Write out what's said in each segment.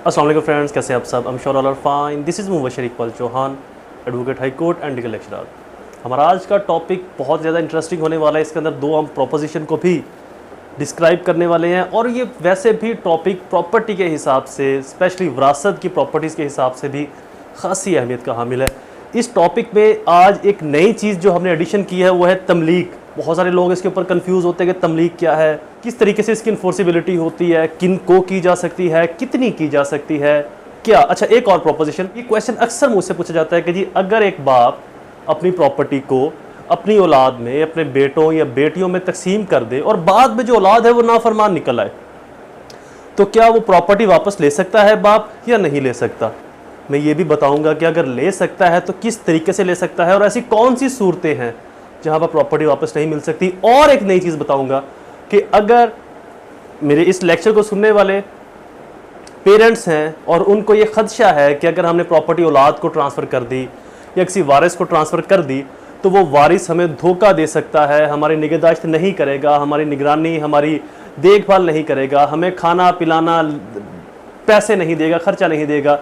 अस्सलाम वालेकुम फ्रेंड्स, कैसे हैं आप सब? I am sure all are fine. This is Mubashar Iqbal Chauhan, advocate high court and legal lecturer. हमारा आज का टॉपिक बहुत ज़्यादा इंटरेस्टिंग होने वाला है। इसके अंदर दो हम प्रोपोजिशन को भी डिस्क्राइब करने वाले हैं और ये वैसे भी टॉपिक प्रॉपर्टी के हिसाब से, स्पेशली विरासत की प्रॉपर्टीज़ के हिसाब से भी खासी अहमियत का हामिल है। इस टॉपिक में आज एक नई चीज़ जो हमने एडिशन की है वो है तमलीक। बहुत सारे लोग इसके ऊपर कंफ्यूज होते हैं कि तमलीक क्या है, किस तरीके से इसकी इन्फोर्सिबिलिटी होती है, किन को की जा सकती है, कितनी की जा सकती है, क्या। अच्छा, एक और प्रोपोजिशन, ये क्वेश्चन अक्सर मुझसे पूछा जाता है कि जी अगर एक बाप अपनी प्रॉपर्टी को अपनी औलाद में, अपने बेटों या बेटियों में तकसीम कर दे और बाद में जो औलाद है वो नाफरमान निकल आए, तो क्या वो प्रॉपर्टी वापस ले सकता है बाप या नहीं ले सकता। मैं ये भी बताऊंगा कि अगर ले सकता है तो किस तरीके से ले सकता है और ऐसी कौन सी सूरतें हैं जहां पर प्रॉपर्टी वापस नहीं मिल सकती। और एक नई चीज़ बताऊंगा कि अगर मेरे इस लेक्चर को सुनने वाले पेरेंट्स हैं और उनको ये खदशा है कि अगर हमने प्रॉपर्टी औलाद को ट्रांसफ़र कर दी या किसी वारिस को ट्रांसफ़र कर दी तो वो वारिस हमें धोखा दे सकता है, हमारी निगहदाश्त नहीं करेगा, हमारी निगरानी, हमारी देखभाल नहीं करेगा, हमें खाना पिलाना, पैसे नहीं देगा, खर्चा नहीं देगा,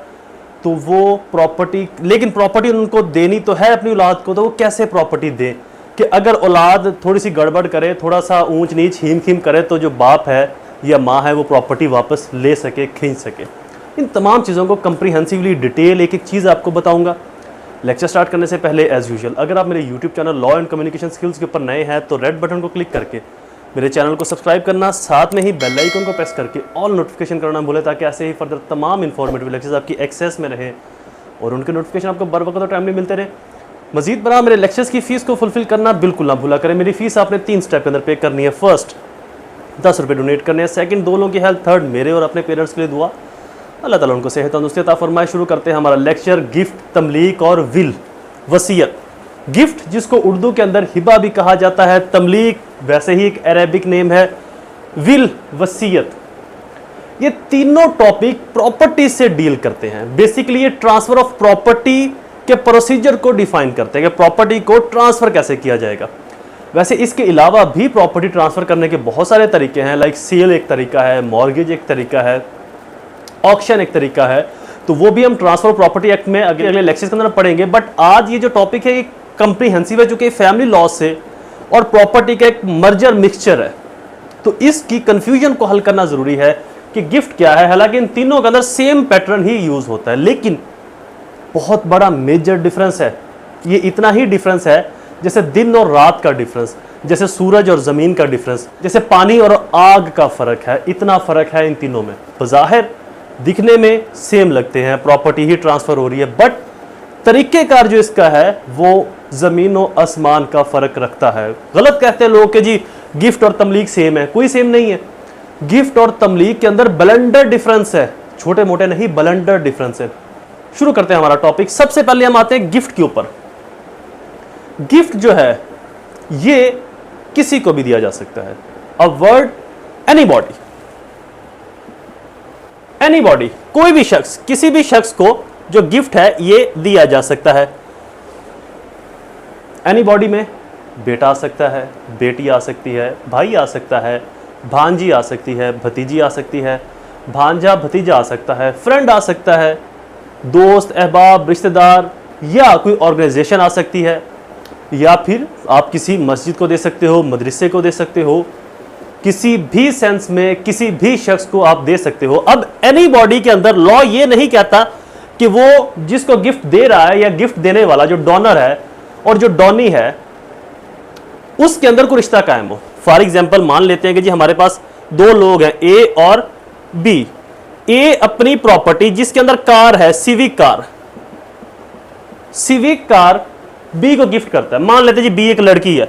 तो वो प्रॉपर्टी, लेकिन प्रॉपर्टी उनको देनी तो है अपनी औलाद को, तो वो कैसे प्रॉपर्टी दे कि अगर औलाद थोड़ी सी गड़बड़ करे, थोड़ा सा ऊंच नीच हीम खीम करे तो जो बाप है या माँ है वो प्रॉपर्टी वापस ले सके, खींच सके। इन तमाम चीज़ों को कंप्रीहेंसिवली डिटेल एक एक चीज़ आपको बताऊंगा। लेक्चर स्टार्ट करने से पहले एज यूजुअल अगर आप मेरे YouTube channel law and communication skills के ऊपर नए हैं तो रेड बटन को क्लिक करके मेरे चैनल को सब्सक्राइब करना, साथ में ही बेल आइकन को प्रेस करके ऑल नोटिफिकेशन करना भूलें ताकि ऐसे ही फर्दर तमाम इन्फॉर्मेटिव लेक्चर्स आपकी एक्सेस में रहे और उनके नोटिफिकेशन आपको बर वक्त और टाइमली मिलते रहे। मजीद बना मेरे लेक्चर्स की फीस को फुलफिल करना बिल्कुल ना भूला करें। मेरी फीस आपने 3 स्टेप के अंदर पे करनी है। फर्स्ट 10 रुपये डोनेट करने हैं, सेकंड 2 लोगों की हेल्थ, थर्ड मेरे और अपने पेरेंट्स के लिए दुआ। अल्लाह ताला उनको सेहत तंदुरुस्ती अता फरमाए। शुरू करते हैं हमारा लेक्चर गिफ्ट, तमलीक और विल, वसीयत। गिफ्ट जिसको उर्दू के अंदर हिबा भी कहा जाता है, तमलीक वैसे ही एक अरेबिक नेम है, विल वसीयत, ये तीनों टॉपिक प्रॉपर्टी से डील करते हैं। बेसिकली ये ट्रांसफर ऑफ प्रॉपर्टी के प्रोसीजर को डिफाइन करते हैं कि प्रॉपर्टी को ट्रांसफर कैसे किया जाएगा। वैसे इसके अलावा भी प्रॉपर्टी ट्रांसफर करने के बहुत सारे तरीके हैं, लाइक सेल एक तरीका है, मॉर्गेज एक तरीका है, ऑक्शन एक तरीका है, तो वो भी हम ट्रांसफर प्रॉपर्टी एक्ट में अगले लेक्चर के अंदर पढ़ेंगे। बट आज ये जो टॉपिक है ये कंप्रीहेंसिव है, चूंकि फैमिली लॉ से और प्रॉपर्टी का एक मर्जर मिक्सचर है, तो इसकी कंफ्यूजन को हल करना जरूरी है कि गिफ्ट क्या है। हालांकि इन तीनों के अंदर सेम पैटर्न ही यूज होता है, लेकिन बहुत बड़ा मेजर डिफरेंस है। ये इतना ही डिफरेंस है जैसे दिन और रात का डिफरेंस, जैसे सूरज और जमीन का डिफरेंस, जैसे पानी और आग का फर्क है, इतना फर्क है इन तीनों में। बज़ाहिर दिखने में सेम लगते हैं, प्रॉपर्टी ही ट्रांसफर हो रही है, बट तरीकेकार जो इसका है वो जमीन और आसमान का फर्क रखता है। गलत कहते हैं लोग कि जी गिफ्ट और तमलीक सेम है, कोई सेम नहीं है। गिफ्ट और तमलीक के अंदर ब्लेंडर डिफरेंस है, छोटे मोटे नहीं, ब्लेंडर डिफरेंस है। शुरू करते हैं हमारा टॉपिक। सबसे पहले हम आते हैं गिफ्ट के ऊपर। गिफ्ट जो है ये किसी को भी दिया जा सकता है। अ वर्ड, एनीबॉडी, एनीबॉडी, कोई भी शख्स, किसी भी शख्स को जो गिफ्ट है ये दिया जा सकता है। एनीबॉडी में बेटा आ सकता है, बेटी आ सकती है, भाई आ सकता है, भांजी आ सकती है, भतीजी आ सकती है, भांजा भतीजा आ सकता है, फ्रेंड आ सकता है, दोस्त, अहबाब, रिश्तेदार, या कोई ऑर्गेनाइजेशन आ सकती है, या फिर आप किसी मस्जिद को दे सकते हो, मदरसे को दे सकते हो, किसी भी सेंस में किसी भी शख्स को आप दे सकते हो। अब एनीबॉडी के अंदर लॉ ये नहीं कहता कि वो जिसको गिफ्ट दे रहा है या गिफ्ट देने वाला जो डोनर है और जो डोनी है उसके अंदर कोई रिश्ता कायम हो। फॉर एग्जाम्पल मान लेते हैं कि जी हमारे पास 2 लोग हैं, ए और बी। ए अपनी प्रॉपर्टी जिसके अंदर कार है, Civic car, Civic car B को गिफ्ट करता है। मान लेते हैं जी बी एक लड़की है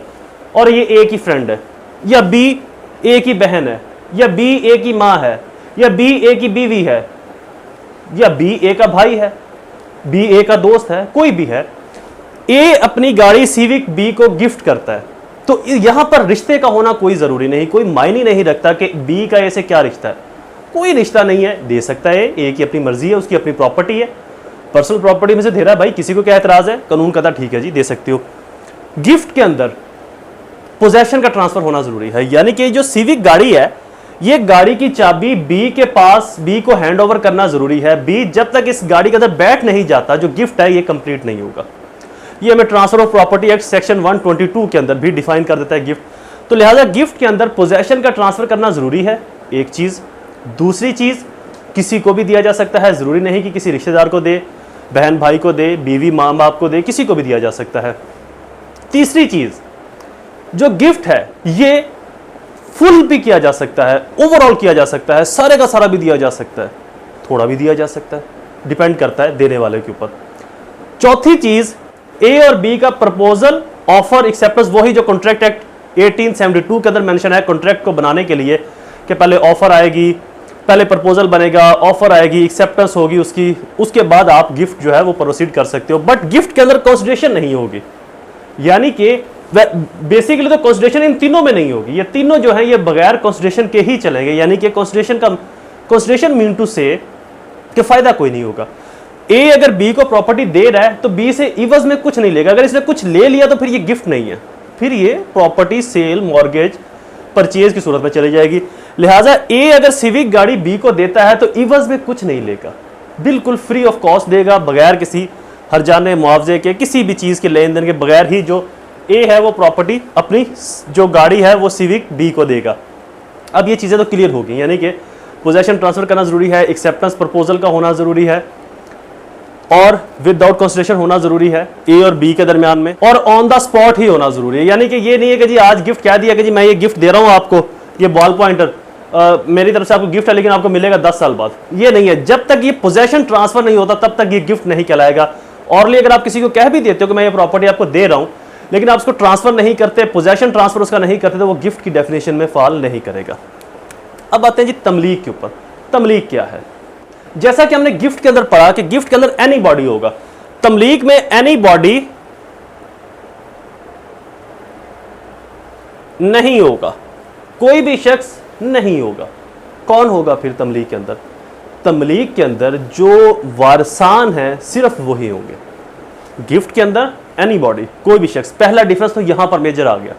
और ये ए की फ्रेंड है, या बी ए की बहन है, या बी ए की माँ है, या बी ए की बीवी है, या बी ए का भाई है, बी ए का दोस्त है, कोई भी है। ए अपनी गाड़ी सिविक बी को गिफ्ट करता है, तो यहां पर रिश्ते का होना कोई जरूरी नहीं, कोई मायने नहीं रखता कि बी का ए से क्या रिश्ता है, कोई रिश्ता नहीं है, दे सकता है। ए की अपनी मर्जी है, उसकी अपनी प्रॉपर्टी है, पर्सनल प्रॉपर्टी में से दे रहा है, भाई किसी को क्या एतराज है, कानून कहता ठीक है जी दे सकते हो। गिफ्ट के अंदर पोजेशन का ट्रांसफर होना जरूरी है, यानी कि जो सिविक गाड़ी है ये गाड़ी की चाबी बी के पास, बी को हैंड ओवर करना जरूरी है। बी जब तक इस गाड़ी के अंदर बैठ नहीं जाता, जो गिफ्ट है ये कंप्लीट नहीं होगा। ये हमें transfer of property act section 122 के अंदर भी डिफाइन कर देता है गिफ्ट। तो लिहाजा गिफ्ट के अंदर पोजेशन का ट्रांसफर करना जरूरी है, एक चीज। दूसरी चीज, किसी को भी दिया जा सकता है, जरूरी नहीं कि किसी रिश्तेदार को दे, बहन भाई को दे, बीवी माँ बाप को दे, किसी को भी दिया जा सकता है। तीसरी चीज, जो गिफ्ट है ये फुल भी किया जा सकता है, ओवरऑल किया जा सकता है, सारे का सारा भी दिया जा सकता है, थोड़ा भी दिया जा सकता है, डिपेंड करता है देने वाले के ऊपर। चौथी चीज, ए और बी का प्रपोजल, ऑफर, एक्सेप्टेंस, वही जो कॉन्ट्रैक्ट एक्ट 1872 के अंदर मेंशन है कॉन्ट्रैक्ट को बनाने के लिए, कि पहले ऑफर आएगी, पहले प्रपोजल बनेगा, ऑफर आएगी, एक्सेप्टेंस होगी उसकी, उसके बाद आप गिफ्ट जो है वो प्रोसीड कर सकते हो। बट गिफ्ट के अंदर कंसिडरेशन नहीं होगी, यानी कि बेसिकली तो कंसिडरेशन इन तीनों में नहीं होगी। ये तीनों जो है ये बगैर कंसिडरेशन के ही चलेंगे, यानी कि कंसिडरेशन मीन टू से कि फायदा कोई नहीं होगा। ए अगर बी को प्रॉपर्टी दे रहा है तो बी से इवज में कुछ नहीं लेगा। अगर इसने कुछ ले लिया तो फिर ये गिफ्ट नहीं है, फिर ये प्रॉपर्टी सेल, मॉर्गेज, परचेज की सूरत में चली जाएगी। लिहाजा ए अगर सिविक गाड़ी बी को देता है तो इवज में कुछ नहीं लेगा, बिल्कुल फ्री ऑफ कॉस्ट देगा, बगैर किसी हर्जाने, मुआवजे के, किसी भी चीज के लेन देन के बगैर ही जो ए है वो प्रॉपर्टी अपनी जो गाड़ी है वो सिविक बी को देगा। अब ये चीजें तो क्लियर हो गई, यानी कि पोजेशन ट्रांसफर करना जरूरी है, एक्सेप्टेंस प्रपोजल का होना जरूरी है, और विदाउट कंसिडरेशन होना जरूरी है ए और बी के दरमियान में, और ऑन द स्पॉट ही होना जरूरी है। यानी कि ये नहीं है कि जी आज गिफ्ट क्या दिया कि जी मैं ये गिफ्ट दे रहा हूं आपको, ये बॉल पॉइंटर मेरी तरफ से आपको गिफ्ट है, लेकिन आपको मिलेगा 10 साल बाद। ये नहीं है, जब तक ये पोजेशन ट्रांसफर नहीं होता तब तक ये गिफ्ट नहीं कहलाएगा। और अगर आप किसी को कह भी देते हो कि मैं ये प्रॉपर्टी आपको दे रहा हूं, लेकिन आप उसको ट्रांसफर नहीं करते, पोजेशन ट्रांसफर उसका नहीं करते, तो वो गिफ्ट की डेफिनेशन में फॉल नहीं करेगा। अब आते हैं जी तमलीक के ऊपर। तमलीक क्या है? जैसा कि हमने गिफ्ट के अंदर पढ़ा कि गिफ्ट के अंदर एनी बॉडी होगा, तमलीक में एनी बॉडी नहीं होगा, कोई भी शख्स नहीं होगा। कौन होगा फिर तमलीक के अंदर? तमलीक के अंदर जो वारसान है सिर्फ वही होंगे। गिफ्ट के अंदर एनी बॉडी, कोई भी शख्स, पहला डिफरेंस तो यहां पर मेजर आ गया।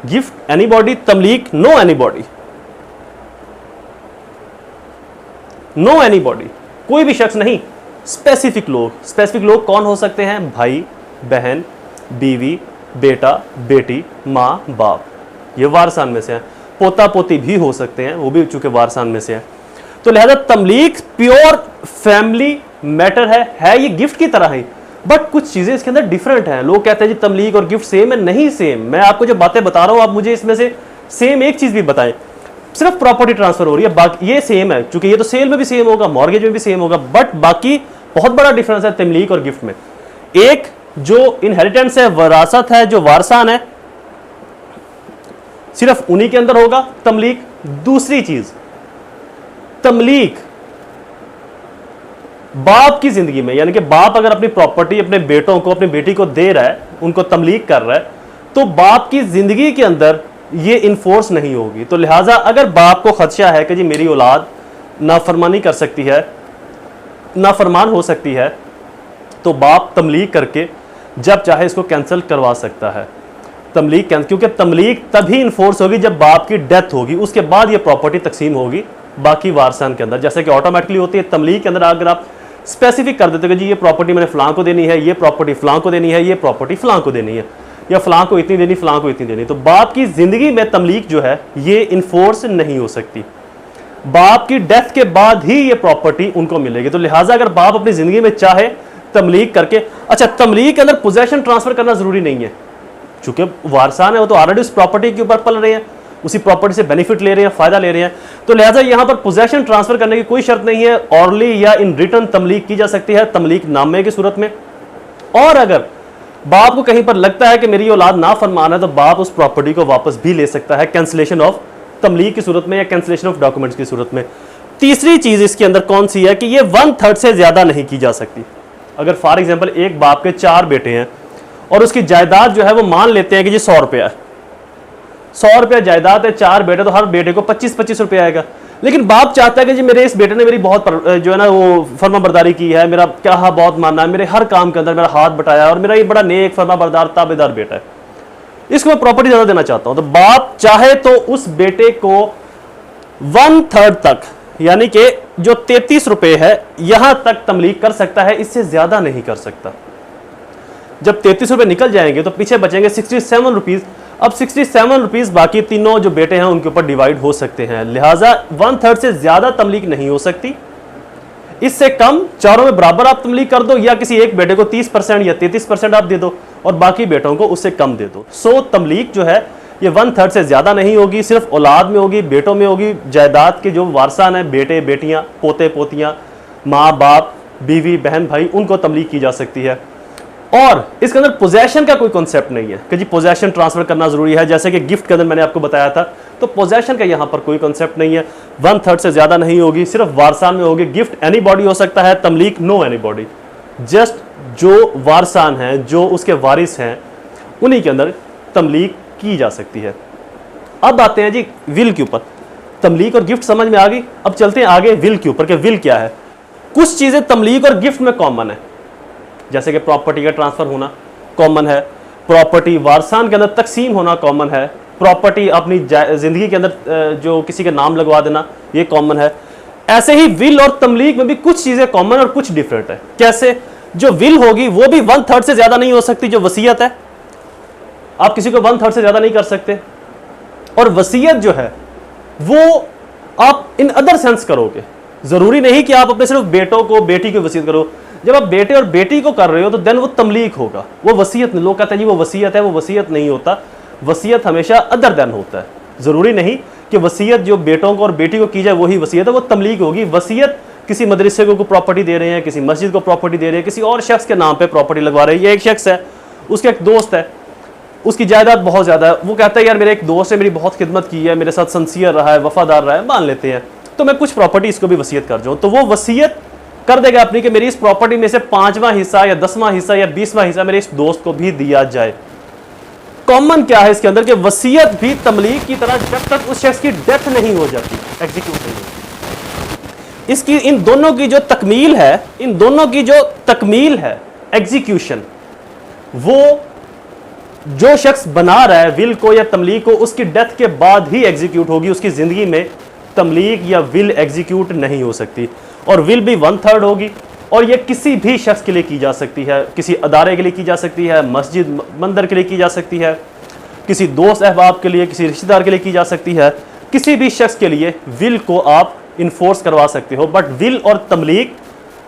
गिफ्ट एनी बॉडी, तमलीक no anybody, no anybody, कोई भी शख्स नहीं, स्पेसिफिक लोग। स्पेसिफिक लोग कौन हो सकते हैं? भाई, बहन, बीवी, बेटा, बेटी, माँ, बाप, ये वारसान में से हैं। पोता पोती भी हो सकते हैं, वो भी चूंकि वारसान में से हैं। तो लिहाजा तमलीक प्योर फैमिली मैटर है ये गिफ्ट की तरह ही, बट कुछ चीजें इसके अंदर डिफरेंट हैं। लोग कहते हैं जी तमलीक और गिफ्ट सेम है, नहीं सेम। मैं आपको जो बातें बता रहा हूं आप मुझे इसमें से सेम एक चीज भी बताएं। सिर्फ प्रॉपर्टी ट्रांसफर हो रही है, बाकी ये सेम है, क्योंकि ये तो सेल में भी सेम होगा, मॉर्गेज में भी सेम होगा, बट बाकी बहुत बड़ा डिफरेंस है तमलीक और गिफ्ट में। एक जो इनहेरिटेंस है, वरासत है, जो वारसान है, सिर्फ उन्हीं के अंदर होगा तमलीक। दूसरी चीज, तमलीक बाप की जिंदगी में, यानी कि बाप अगर अपनी प्रॉपर्टी अपने बेटों को, अपनी बेटी को दे रहा है, उनको तमलीक कर रहा है, तो बाप की जिंदगी के अंदर ये इन्फोर्स नहीं होगी। तो लिहाजा अगर बाप को खदशा है कि जी मेरी औलाद नाफरमानी कर सकती है, नाफरमान हो सकती है, तो बाप तमलीक करके जब चाहे इसको कैंसिल करवा सकता है। तमलीक क्योंकि तमलीक तभी इन्फोर्स होगी जब बाप की डेथ होगी, उसके बाद ये प्रॉपर्टी तकसीम होगी बाकी वारसान के अंदर, जैसे कि ऑटोमेटिकली होती है। तमलीक के अंदर अगर आप स्पेसिफिक कर देते हो कि जी ये प्रॉपर्टी मैंने फलां को देनी है, ये प्रॉपर्टी फलां को देनी है, ये प्रॉपर्टी फलां को देनी है, या फलां को इतनी देनी, फलां को इतनी देनी, तो बाप की जिंदगी में तमलीक जो है ये इन्फोर्स नहीं हो सकती। बाप की डेथ के बाद ही ये प्रॉपर्टी उनको मिलेगी। तो लिहाजा अगर बाप अपनी जिंदगी में चाहे तमलीक करके, अच्छा तमलीक के अंदर पोजेशन ट्रांसफर करना जरूरी नहीं है, चूंकि वारसान है वो तो ऑलरेडी उस प्रॉपर्टी के ऊपर पल रहे हैं, उसी प्रॉपर्टी से बेनिफिट ले रहे हैं, फायदा ले रहे हैं। तो लिहाजा यहां पर पोजेशन ट्रांसफर करने की कोई शर्त नहीं है। ऑरली या इन रिटर्न तमलीक की जा सकती है, तमलीक नामे की सूरत में। और अगर बाप को कहीं पर लगता है कि मेरी औलाद नाफरमान है, तो बाप उस प्रॉपर्टी को वापस भी ले सकता है कैंसिलेशन ऑफ तमलीक की सूरत में या कैंसिलेशन ऑफ डॉक्यूमेंट्स की सूरत में। तीसरी चीज इसके अंदर कौन सी है कि ये 1/3 से ज्यादा नहीं की जा सकती। अगर फॉर एग्जाम्पल एक बाप के 4 बेटे हैं और उसकी जायदाद जो है वो मान लेते हैं कि जी 100 रुपया है, 100 रुपया जायदाद है, 4 बेटे, तो हर बेटे को 25-25 रुपया आएगा। लेकिन बाप चाहता है कि जी मेरे इस बेटे ने मेरी बहुत जो है ना वो फर्माबरदारी की है, मेरा क्या बहुत मानना है, मेरे हर काम के अंदर मेरा हाथ बटाया, और मेरा ये बड़ा नेक फर्माबरदार ताबेदार बेटा है, इसको मैं प्रॉपर्टी ज्यादा देना चाहता हूं। तो बाप चाहे तो उस बेटे को 1/3 तक, यानी कि जो 33 रुपए है यहां तक तमलीक कर सकता है, इससे ज्यादा नहीं कर सकता। जब 33 रुपए निकल जाएंगे तो पीछे बचेंगे 67 रुपीज। अब 67 रुपीज बाकी तीनों जो बेटे हैं उनके ऊपर डिवाइड हो सकते हैं, लिहाजा 1/3 से ज्यादा तमलीक नहीं हो सकती। इससे कम चारों में बराबर आप तमलीक कर दो, या किसी एक बेटे को 30% या 33% आप दे दो और बाकी बेटों को उससे कम दे दो। सो तमलीक जो है ये 1/3 से ज्यादा नहीं होगी, सिर्फ औलाद में होगी, बेटों में होगी। जायदाद के जो वारसान है, बेटे बेटियां, पोते पोतियां, माँ बाप, बीवी बहन भाई, उनको तमलीक की जा सकती है। और इसके अंदर पोजेशन का कोई कॉन्सेप्ट नहीं है कि जी पोजेशन ट्रांसफर करना जरूरी है, जैसे कि गिफ्ट के अंदर मैंने आपको बताया था। तो पोजेशन का यहां पर कोई कॉन्सेप्ट नहीं है। 1/3 से ज्यादा नहीं होगी, सिर्फ वारसान में होगी। गिफ्ट एनी बॉडी हो सकता है, तमलीक नो एनी बॉडी। जस्ट जो वारसान है, जो उसके वारिस हैं, उन्हीं के अंदर तमलीक की जा सकती है। अब आते हैं जी विल के ऊपर। तमलीक और गिफ्ट समझ में आ गई, अब चलते हैं आगे विल के ऊपर कि विल क्या है। कुछ चीजें तमलीक और गिफ्ट में कॉमन है, जैसे कि प्रॉपर्टी का ट्रांसफर होना कॉमन है, प्रॉपर्टी वारसान के अंदर तकसीम होना कॉमन है, प्रॉपर्टी अपनी जिंदगी के अंदर जो किसी के नाम लगवा देना ये कॉमन है। ऐसे ही विल और तमलीक में भी कुछ चीजें कॉमन और कुछ डिफरेंट है। कैसे? जो विल होगी वो भी 1/3 से ज्यादा नहीं हो सकती। जो वसीयत है, आप किसी को 1/3 से ज्यादा नहीं कर सकते। और वसीयत जो है वो आप इन अदर सेंस करोगे, जरूरी नहीं कि आप अपने सिर्फ बेटों को बेटी की वसीयत करो। जब आप बेटे और बेटी को कर रहे हो तो देन वो तमलीक होगा, वो वसीयत नहीं। लोग कहते हैं जी वो वसीयत है, वो वसीयत नहीं होता। वसीयत हमेशा अदर देन होता है। जरूरी नहीं कि वसीयत जो बेटों को और बेटी को की जाए वही वसीयत है, वो तमलीक होगी। वसीयत किसी मदरसे को प्रॉपर्टी दे रहे हैं, किसी मस्जिद को प्रॉपर्टी दे रहे हैं, किसी और शख्स के नाम पे प्रॉपर्टी लगवा रहे हैं। ये एक शख्स है, उसका एक दोस्त है, उसकी जायदाद बहुत ज्यादा है, वो कहता है यार मेरे एक दोस्त है, मेरी बहुत खिदमत की है, मेरे साथ सिंसियर रहा है, वफादार रहा है, मान लेते हैं, तो मैं कुछ प्रॉपर्टी इसको भी वसीयत कर जाऊं। तो वो वसीयत कर देगा अपनी कि मेरी इस प्रॉपर्टी में से 5वां हिस्सा या 10वां हिस्सा या 20वां हिस्सा मेरे इस दोस्त को भी दिया जाए। कॉमन क्या है इसके अंदर कि वसीयत भी तमलीक की तरह जब तक उस शख्स की डेथ नहीं हो जाती, एग्जीक्यूट नहीं होती। इसकी इन दोनों की जो तकमील है, इन दोनों की जो तकमील है, एग्जीक्यूशन, वो जो शख्स बना रहा है विल को या तमलीक को, उसकी डेथ के बाद ही एग्जीक्यूट होगी। उसकी जिंदगी में तमलीक या विल एग्जीक्यूट नहीं हो सकती। और विल भी 1/3 होगी, और ये किसी भी शख्स के लिए की जा सकती है, किसी अदारे के लिए की जा सकती है, मस्जिद मंदिर के लिए की जा सकती है, किसी दोस्त अहबाब के लिए, किसी रिश्तेदार के लिए की जा सकती है। किसी भी शख्स के लिए विल को आप इन्फोर्स करवा सकते हो। बट विल और तमलीक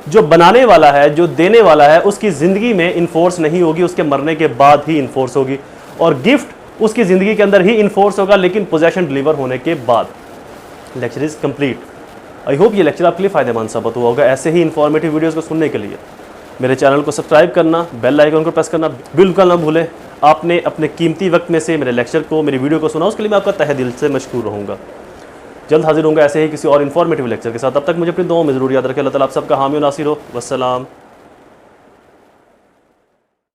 जो बनाने वाला है, जो देने वाला है, उसकी ज़िंदगी में इन्फोर्स नहीं होगी, उसके मरने के बाद ही इन्फोर्स होगी। और गिफ्ट उसकी ज़िंदगी के अंदर ही इन्फोर्स होगा, लेकिन पोजेशन डिलीवर होने के बाद। Lecture is complete. I hope ये लेक्चर आपके लिए फ़ायदेमंद साबित हुआ होगा। ऐसे ही इन्फॉर्मेटिव वीडियोज़ को सुनने के लिए मेरे चैनल को सब्सक्राइब करना, बेल आइकन को प्रेस करना बिल्कुल ना भूलें। आपने अपने कीमती वक्त में से मेरे लेक्चर को, मेरी वीडियो को सुना, उसके लिए मैं आपका तहे दिल से मशकूर रहूँगा। जल्द हाजिर होंगे ऐसे ही किसी और इन्फॉर्मेटिव लेक्चर के साथ। तब तक मुझे अपनी दुआओं में ज़रूर याद रखें। अल्लाह ताला आप सबका हामी और नासिर हो। वस्सलाम।